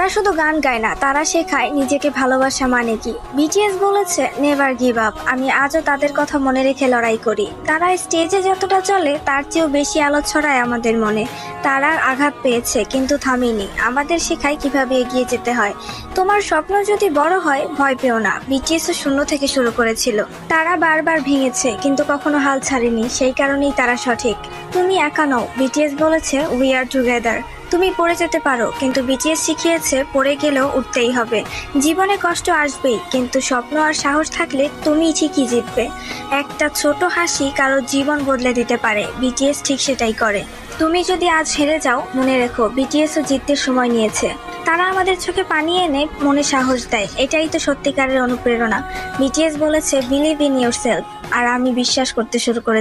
তারা শুধু গান গায় না, তারা শেখায় নিজেকে ভালোবাসা মানে কি। বিটিএস বলেছে নেভার গিভ আপ। আমি আজও তাদের কথা মনে রেখে লড়াই করি। তারা স্টেজে যতটা চলে তার চেয়েও বেশি আলো ছড়ায় আমাদের মনে। তারা আঘাত পেয়েছে কিন্তু থামেনি, আমাদের শেখায় কিভাবে এগিয়ে যেতে হয়। তোমার স্বপ্ন যদি বড় হয় ভয় পেও না। বিটিএস শূন্য থেকে শুরু করেছিল, তারা বারবার ভেঙেছে কিন্তু কখনো হাল ছাড়েনি, সেই কারণেই তারা সঠিক। তুমি একা নও, বিটিএস বলেছে উই আর টুগেদার। তুমি পড়ে যেতে পারো কিন্তু বিটিএস শিখিয়েছে পড়ে গেলেও উঠতেই হবে। জীবনে কষ্ট আসবেই কিন্তু স্বপ্ন আর সাহস থাকলে তুমি ঠিকই জিতবে। একটা ছোট হাসি কারো জীবন বদলে দিতে পারে, বিটিএস ঠিক সেটাই করে। তুমি যদি আজ হেরে যাও মনে রেখো বিটিএসও জিততে সময় নিয়েছে। তারা আমাদের চোখে পানি এনে মনে সাহস দেয়, এটাই তো সত্যিকারের অনুপ্রেরণা। বিটিএস বলেছে বিলিভ ইন ইয়োরসেলফ, আর আমি বিশ্বাস করতে শুরু করে